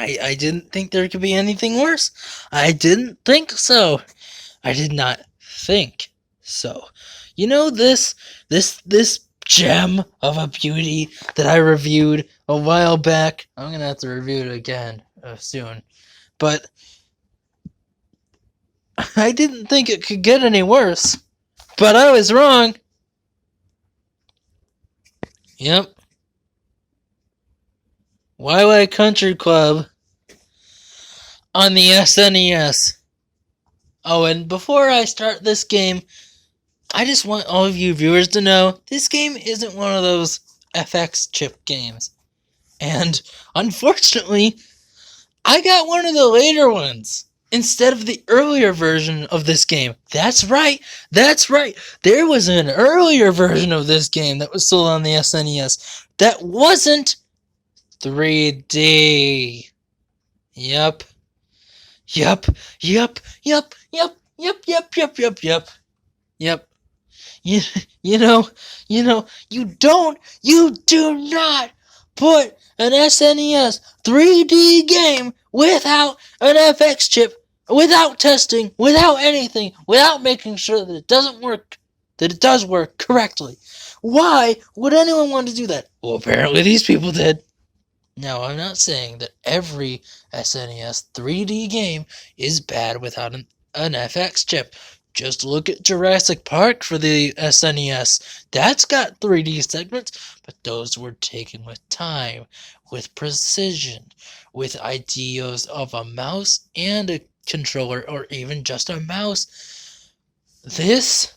I didn't think there could be anything worse. I didn't think so. I did not think so. You know this gem of a beauty that I reviewed a while back. I'm gonna have to review it again soon. But I didn't think it could get any worse. But I was wrong. Yep. waialae Country Club on the SNES. Oh, and before I start this game, I just want all of you viewers to know this game isn't one of those FX chip games. And unfortunately, I got one of the later ones instead of the earlier version of this game. That's right. There was an earlier version of this game that was sold on the SNES that wasn't 3D. Yep. Yep. You do not put an SNES 3D game without an FX chip, without testing, without anything, without making sure that it does work correctly. Why would anyone want to do that? Well, apparently these people did. Now, I'm not saying that every SNES 3D game is bad without an FX chip. Just look at Jurassic Park for the SNES. That's got 3D segments, but those were taken with time, with precision, with ideas of a mouse and a controller, or even just a mouse. This.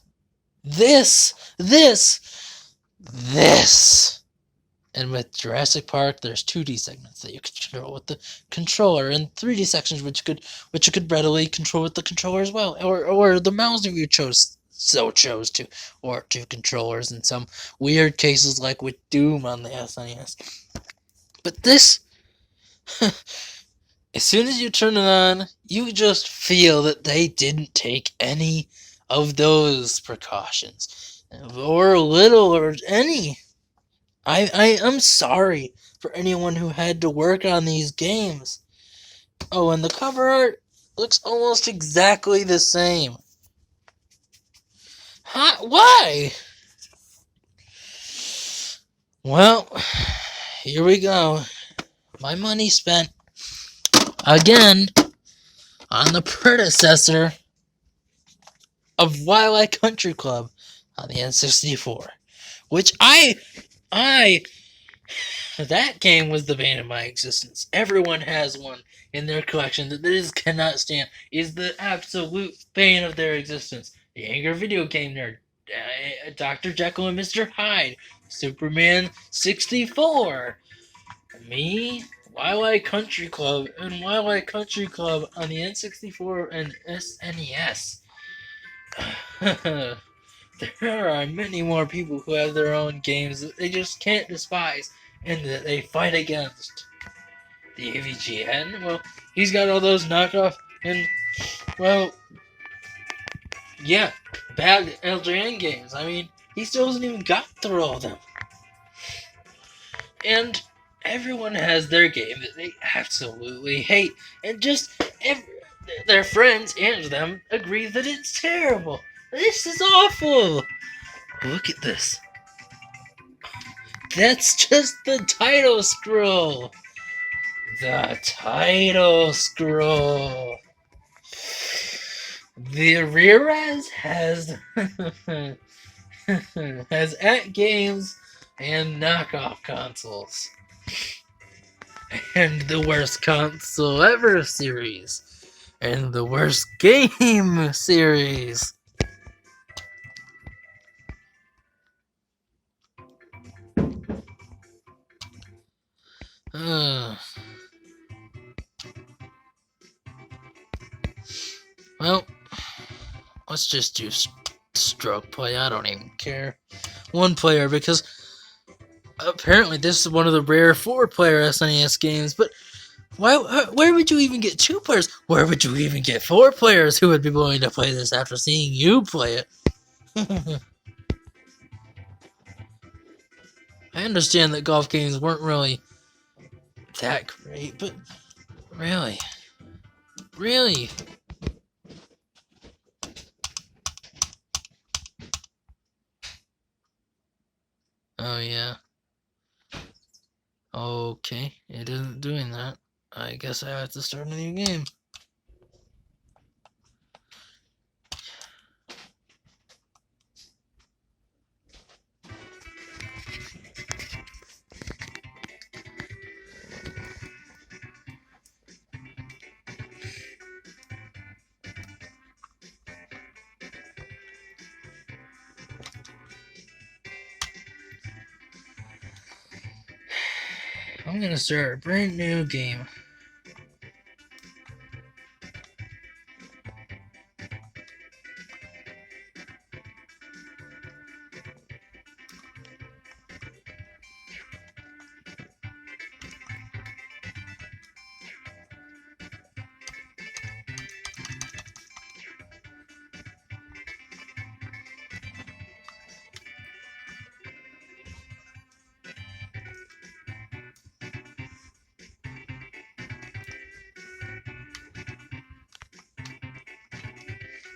And with Jurassic Park, there's 2D segments that you can control with the controller, and 3D sections which you could readily control with the controller as well, or the mouse if you chose to, or 2 controllers in some weird cases like with Doom on the SNES. But this, as soon as you turn it on, you just feel that they didn't take any of those precautions, or little, or any. I'm sorry for anyone who had to work on these games. Oh, and the cover art looks almost exactly the same. Why? Well, here we go. My money spent again on the predecessor of waialae Country Club on the N64, which that game was the bane of my existence. Everyone has one in their collection that they just cannot stand. Is the absolute bane of their existence. The Angry Video Game Nerd, Dr. Jekyll and Mr. Hyde, Superman 64, me, waialae Country Club, and waialae Country Club on the N64 and SNES. There are many more people who have their own games that they just can't despise and that they fight against. The AVGN, well, he's got all those knockoff and, well, yeah, bad LJN games. I mean, he still hasn't even got through all of them. And everyone has their game that they absolutely hate, and just their friends and them agree that it's terrible. This is awful! Look at this. That's just the title scroll. The title scroll. The rear-res has has at games and knockoff consoles. And the worst console ever series. And the worst game series. Well, let's just do stroke play. I don't even care. One player, because apparently this is one of the rare 4-player SNES games, but where would you even get 2 players? Where would you even get 4 players who would be willing to play this after seeing you play it? I understand that golf games weren't really that great, but Really? Really? Oh, yeah. Okay, it isn't doing that. I guess I have to start a new game. I'm gonna start a brand new game.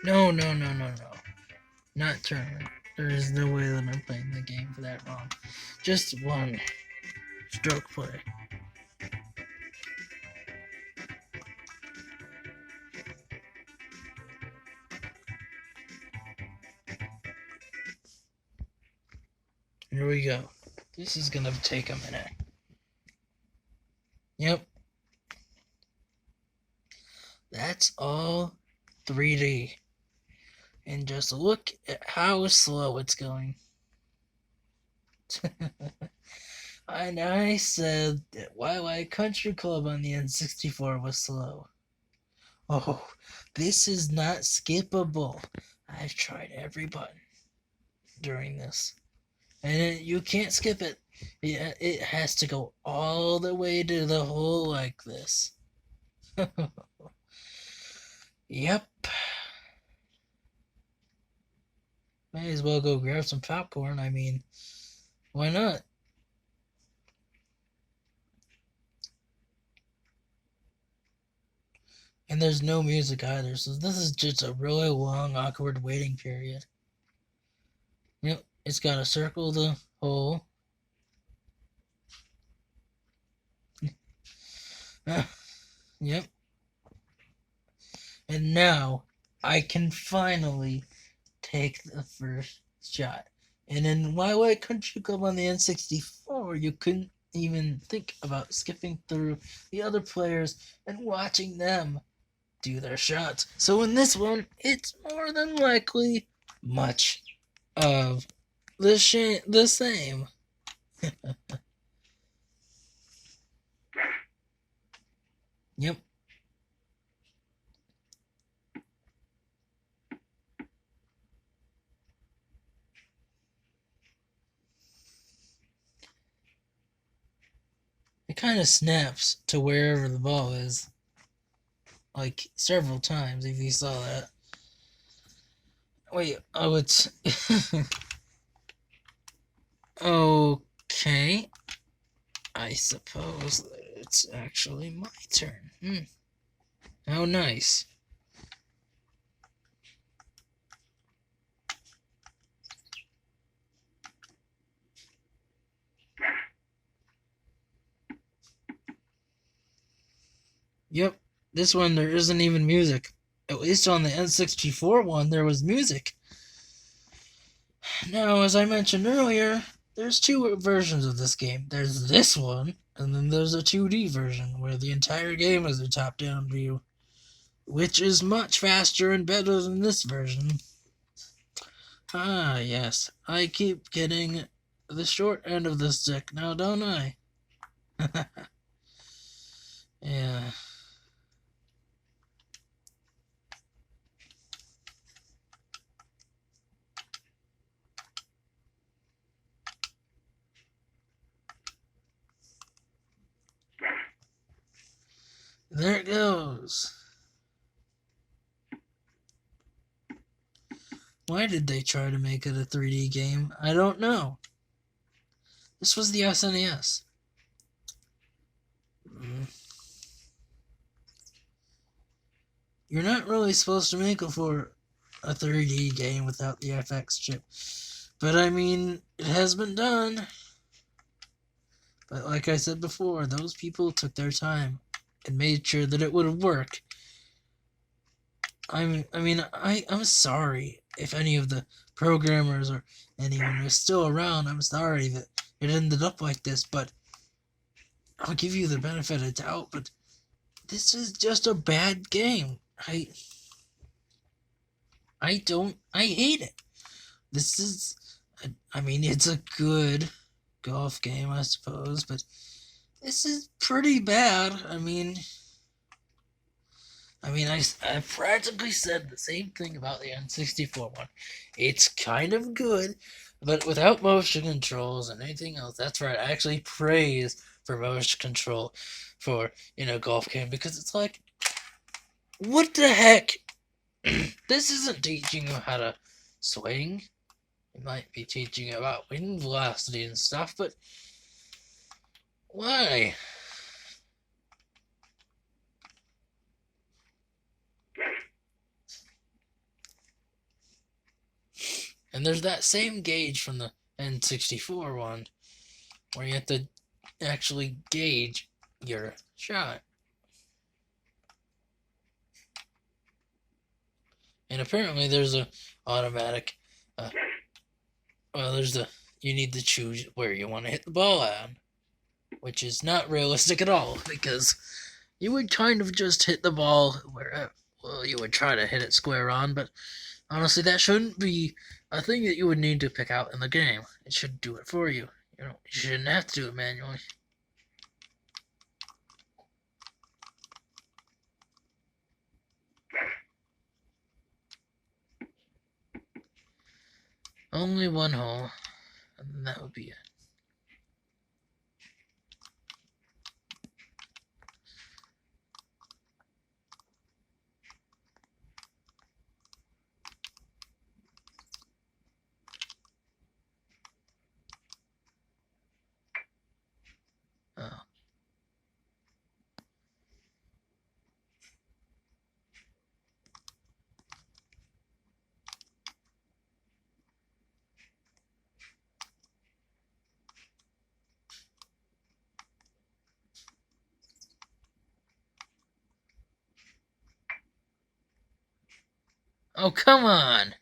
No, no, no, no, no. Not tournament. There is no way that I'm playing the game for that long. Just one stroke play. Here we go. This is gonna take a minute. Yep. That's all 3D. And just look at how slow it's going. And I said that waialae Country Club on the N64 was slow. Oh, this is not skippable. I've tried every button during this. And you can't skip it. It has to go all the way to the hole like this. Yep. May as well go grab some popcorn. I mean, why not? And there's no music either, so this is just a really long, awkward waiting period. Yep, it's got to circle the hole. Yep. And now I can finally take the first shot. And in waialae Country Club on the N64, you couldn't even think about skipping through the other players and watching them do their shots. So in this one, it's more than likely much of the same. Yep. It kind of snaps to wherever the ball is. Like several times, if you saw that. Wait, oh, it's. Okay. I suppose that it's actually my turn. How nice. Yep, this one there isn't even music. At least on the N64 one, there was music. Now, as I mentioned earlier, there's two versions of this game. There's this one, and then there's a 2D version where the entire game is a top-down view, which is much faster and better than this version. Ah, yes, I keep getting the short end of the stick now, don't I? Yeah. There it goes. Why did they try to make it a 3D game? I don't know. This was the SNES. you're not really supposed to make it for a 3D game without the FX chip. But I mean, it has been done. But like I said before, those people took their time and made sure that it would work. I'm sorry if any of the programmers or anyone who's still around. I'm sorry that it ended up like this, but I'll give you the benefit of doubt. But this is just a bad game. I hate it. This is, I mean, it's a good golf game, I suppose, but this is pretty bad. I practically said the same thing about the N64 one. It's kind of good, but without motion controls and anything else. That's right, I actually praise for motion control for, golf game, because it's like, what the heck? This isn't teaching you how to swing. It might be teaching you about wind velocity and stuff, but why? And there's that same gauge from the N64 one, where you have to actually gauge your shot. And apparently there's a automatic, you need to choose where you want to hit the ball at, which is not realistic at all, because you would kind of just hit the ball where, you would try to hit it square on, but honestly, that shouldn't be a thing that you would need to pick out in the game. It should do it for you. You shouldn't have to do it manually. Only one hole, and that would be it. Oh. Oh, come on!